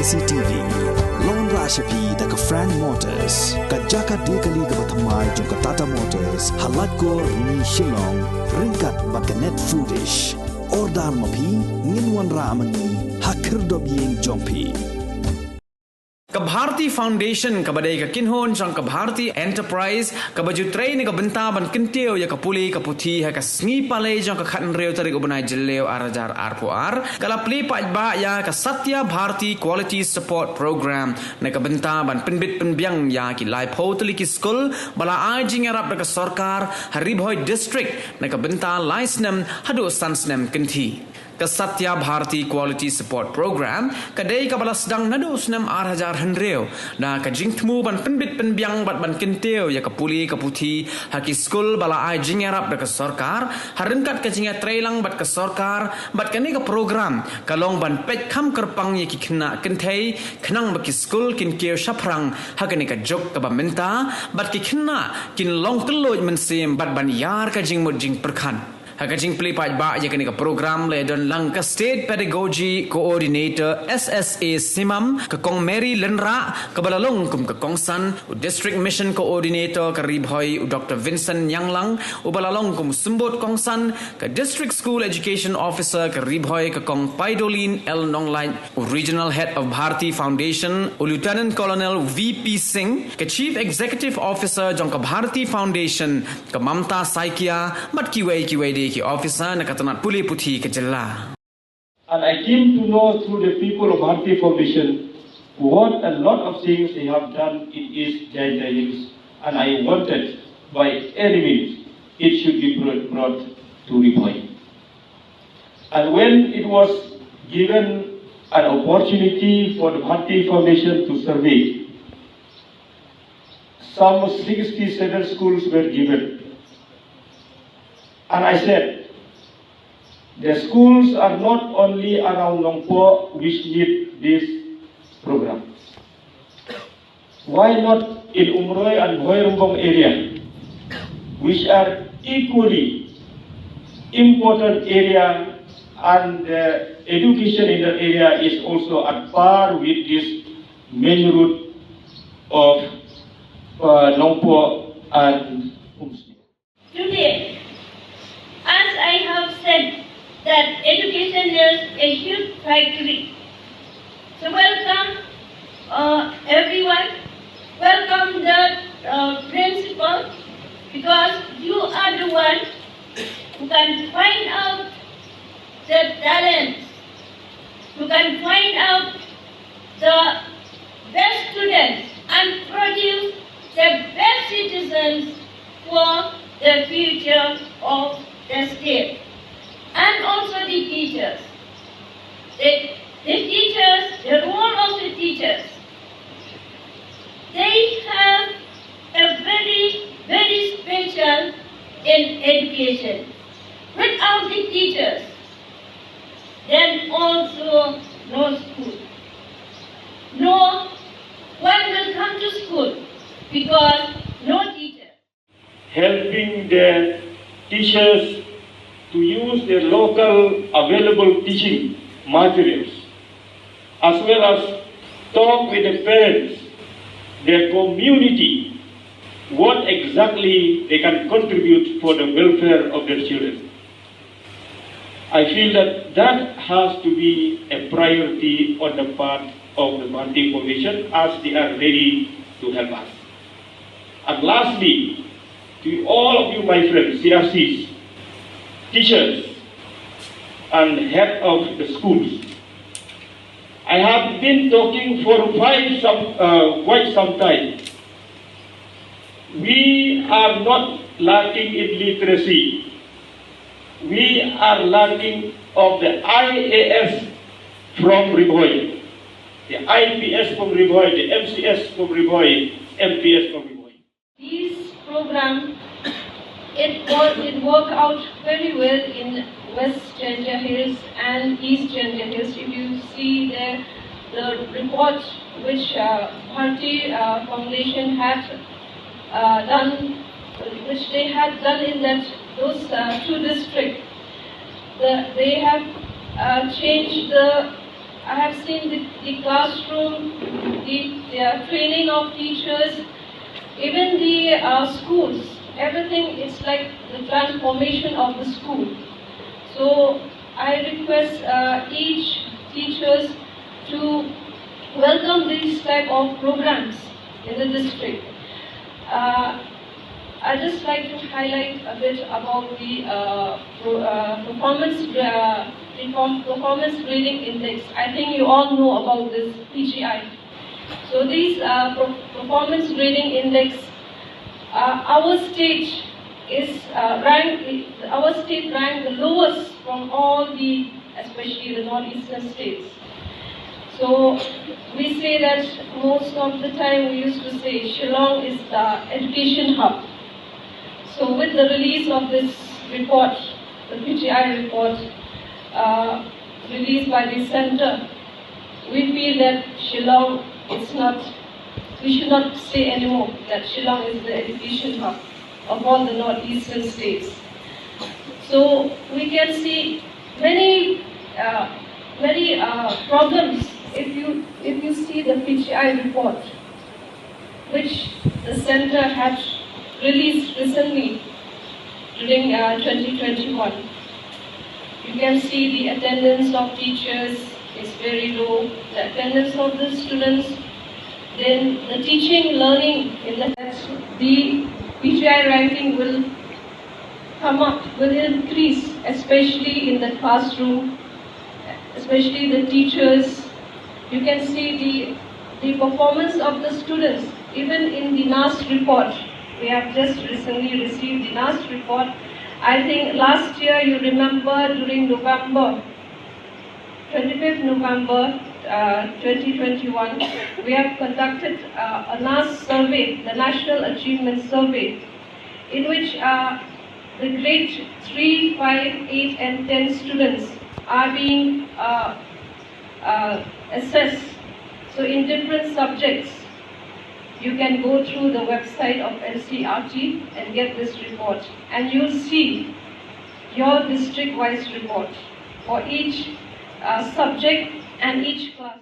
KCTV Lon Rashapi daga Frank Motors Kajaka dekali ga bathamai jong Tata Motors Halatko ni Shillong ringkat bakanet foodish Ordal mapi nginwan ramani hakir dobyeng jongpi Bharti Foundation kabadai ka kinhon sang Bharti Enterprise kabaju train ka benta ban kinteo ya kapuli kaputhi ha ka sngi palai jong ka khan reu tarik ubnai jelleu arajar arpoar kala Plie Paidbah ya ka Satya Bharti Quality Support Program na ka benta ban pinbit pinbyang ya ki lai photli ki school bala ajing arab ka sarkar haribhoi district na ka benta license hadu sansnem kinthi ka Satya Bharti Quality Support Program kadai ka balas dang nado snam arhajar handreu na ka jingthmu ban pinbit pinbyang bat ban kinteu ya ka puli ka puthi haki school bala ai jingarap da ka sarkar harinkat ka jinga trailang bat ka sarkar bat kani ka program kalong ban pet kham kerpang ye ki khna kinthei khnang ba ki school kin keu shaprang hakani ka jok ka ba menta bat ki khna kin long kloj men sim bat ban yar ka jing mod jing perkhan Hakajing Plie Paidbah ya kini ka program le don lang ka State Pedagogy Coordinator SSA Simam ka kong Mary Lenra ka balalong kum ka kong San District Mission Coordinator ka Ribhoi Dr. Vincent Yanglang u balalong kum Sumbot kong San ka District School Education Officer ka Ribhoi ka kong Paidolin L Nonglai Regional Head of Bharti Foundation u Lieutenant Colonel VP Singh ka Chief Executive Officer jong ka Bharti Foundation ka Mamta Saikia mat kiwei de ki officer na katanat puli puthi ke jilla. And I came to know through the people of Bharti Foundation what a lot of things they have done in East Jaita Hills, and I wanted by any means it should be brought to Ribhoi. And when it was given an opportunity for the Bharti Foundation to survey, some 67 schools were given. And I said, the schools are not only around Nongpo which need this program. Why not in Umroi and Bhoirumbong area, which are equally important area, and education in that area is also at par with this main route of Nongpo and Umsni. Today, as I have said, that education is a huge factory. So welcome everyone, welcome the principal, because you are the one who can find out the talents, who can find out the best students and produce the best citizens for the future of the state, and also the teachers. The teachers, the role of the teachers, they have a very, very special in education. Without the teachers, then also no school. No one will come to school because no teacher. Helping the teachers to use their local available teaching materials, as well as talk with the parents, their community, what exactly they can contribute for the welfare of their children. I feel that has to be a priority on the part of the Bharti Foundation as they are ready to help us. And lastly, to all of you, my friends, CRCs, teachers, and head of the schools, I have been talking for quite some time. We are not lacking in literacy. We are lacking of the IAS from Ribhoi, the IPS from Ribhoi, the MCS from Ribhoi, MPS from Ribhoi. These programs, it worked out very well in West Jaita Hills and East Jaita Hills. If you see the report which Bharti Foundation had done, which they had done in those two districts, they have changed the I have seen the classroom, the training of teachers, even the schools. Everything is like the transformation of the school. So I request each teachers to welcome these type of programs in the district. I just like to highlight a bit about the performance grading index. I think you all know about this PGI. So these performance grading index, our state ranked the lowest from all the, especially the northeastern states. So we say that most of the time we used to say Shillong is the education hub. So with the release of this report, the PGI report released by the center, we feel that Shillong is not, we should not say anymore that Shillong is the education hub of all the northeastern states. So we can see many problems if you see the PGI report, which the center had released recently during 2021. You can see the attendance of teachers is very low, the attendance of the students, then the teaching, learning, in the PGI ranking will come up, will increase, especially in the classroom, especially the teachers. You can see the performance of the students, even in the NAS report. We have just recently received the NAS report. I think last year, you remember, during November, 25th November 2021, we have conducted a NAS survey, the National Achievement Survey, in which the grade 3, 5, 8 and 10 students are being assessed. So in different subjects, you can go through the website of NCRT and get this report, and you'll see your district-wise report for each subject and each class.